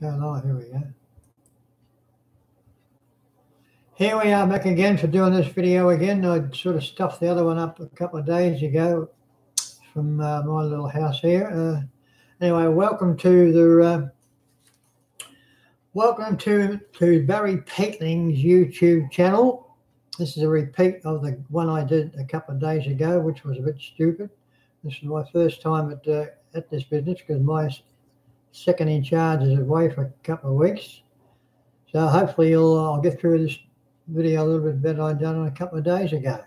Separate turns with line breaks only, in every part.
Go live, here we go. Here we are back again for doing this video again. I sort of stuffed the other one up a couple of days ago from my little house here. Anyway, welcome to Barry Peatling's YouTube channel. This is a repeat of the one I did a couple of days ago, which was a bit stupid. This is my first time at this business because my second in charge is away for a couple of weeks. So hopefully I'll get through this video a little bit better than I'd done a couple of days ago.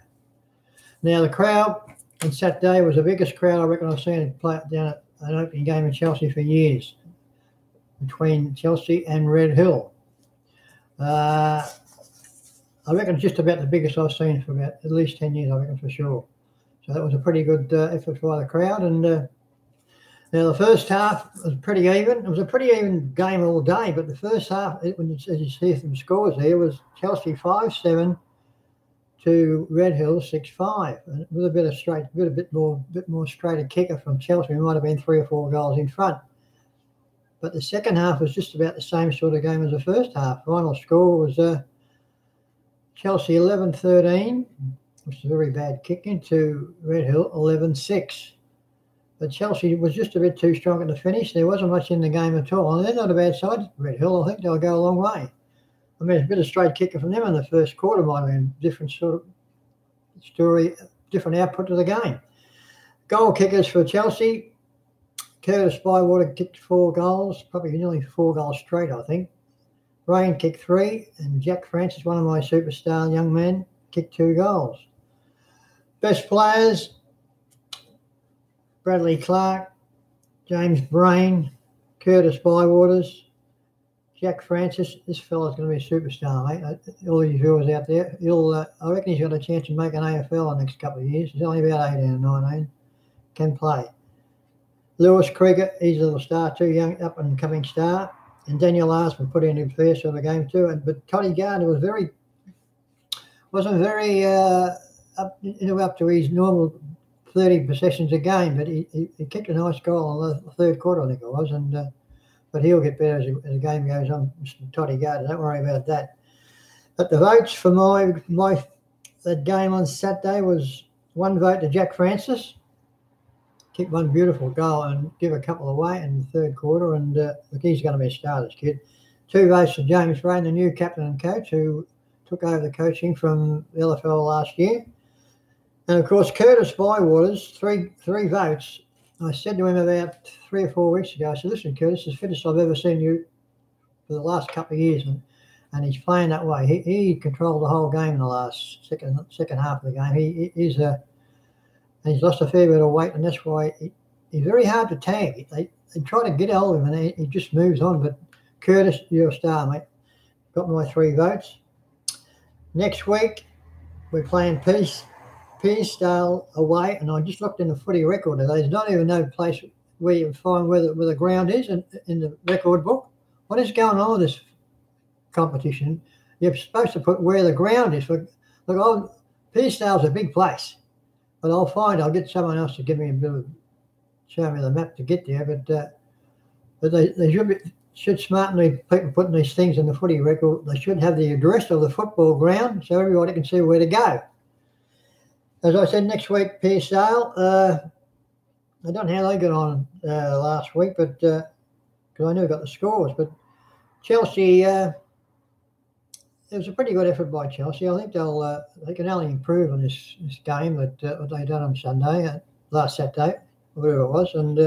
Now the crowd on Saturday was the biggest crowd I reckon I've seen play down at an opening game in Chelsea for years, between Chelsea and Red Hill. I reckon it's just about the biggest I've seen for about at least 10 years, I reckon, for sure. So that was a pretty good effort by the crowd. And now the first half was pretty even. It was a pretty even game all day, but the first half, as you see from scores here, was Chelsea 5-7 to Red Hill 6-5, and with a bit more straighter kicker from Chelsea. We might have been 3 or 4 goals in front. But the second half was just about the same sort of game as the first half. Final score was Chelsea 11-13, which is a very bad kicking, to Red Hill 11-6. But Chelsea was just a bit too strong at the finish. There wasn't much in the game at all. And they're not a bad side, Red Hill. I think they'll go a long way. I mean, it's a bit of straight kicker from them in the first quarter. Might have been different sort of story, different output to the game. Goal kickers for Chelsea. Curtis Bywater kicked 4 goals, probably nearly 4 goals straight, I think. Rain kicked 3, and Jack Francis, one of my superstar young men, kicked 2 goals. Best players: Bradley Clark, James Brain, Curtis Bywaters, Jack Francis. This fella's going to be a superstar, mate. All you viewers out there, I reckon he's got a chance to make an AFL in the next couple of years. He's only about 18 or 19, can play. Lewis Krieger, he's a little star too, young up-and-coming star. And Daniel Arsman put in a fair sort of game too. But Toddy Gardner wasn't very up to his normal 30 possessions a game, but he kicked a nice goal in the third quarter, I think it was. And but he'll get better as the game goes on, Mr. Toddy Gardner. Don't worry about that. But the votes for that game on Saturday was 1 vote to Jack Francis. Kicked 1 beautiful goal and give a couple away in the third quarter. And look, he's going to be a star, this kid. 2 votes to James Rain, the new captain and coach, who took over the coaching from the LFL last year. And, of course, Curtis Bywaters, 3 votes. I said to him about 3 or 4 weeks ago, I said, listen, Curtis, it's the fittest I've ever seen you for the last couple of years. And he's playing that way. He controlled the whole game in the last second half of the game. He's lost a fair bit of weight, and that's why he's very hard to tag. They try to get hold of him, and he just moves on. But Curtis, you're a star, mate. Got my 3 votes. Next week, we're playing Pearsdale away, and I just looked in the footy record. There's not even no place where you find where the ground is in the record book. What is going on with this competition? You're supposed to put where the ground is. Look, Pearsdale's a big place. But I'll get someone else to give me show me the map to get there. But they should smartly, people putting these things in the footy record, they should have the address of the football ground so everybody can see where to go. As I said, next week, Pearsdale. I don't know how they got on last week, but because I knew I got the scores. But Chelsea, it was a pretty good effort by Chelsea. I think they can only improve on this game that what they done on Sunday, last Saturday, whatever it was. And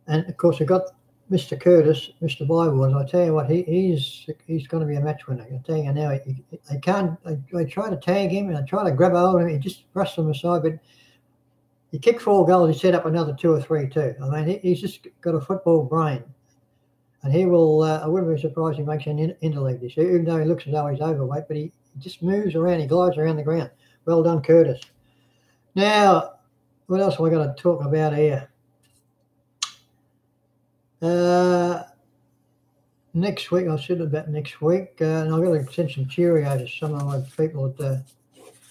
of course, we got Mr. Curtis, Mr. Bywater. I tell you what, he's going to be a match winner. I tell you now, they try to tag him and they try to grab hold of him. He just brushed them aside, but he kicked 4 goals. He set up another 2 or 3 too. I mean, he's just got a football brain. And he will, I wouldn't be surprised if he makes an interleague this year, even though he looks as though he's overweight, but he just moves around, he glides around the ground. Well done, Curtis. Now, what else have I got to talk about here? Next week, I said about next week, and I've got to send some Cheerios to some of my people that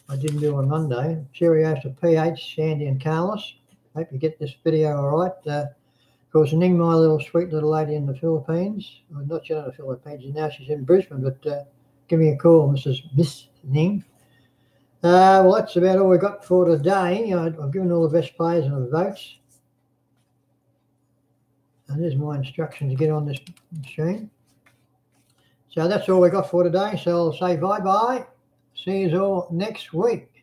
I didn't do on Monday. Cheerios to PH, Sandy and Carlos. Hope you get this video all right. Of course, Ning, my little sweet little lady in the Philippines, well, not yet in the Philippines, now she's in Brisbane, but give me a call, Miss Ning. Well, that's about all we got for today. I've given all the best players and the votes. And there's my instruction to get on this machine. So that's all we got for today. So I'll say bye-bye. See you all next week.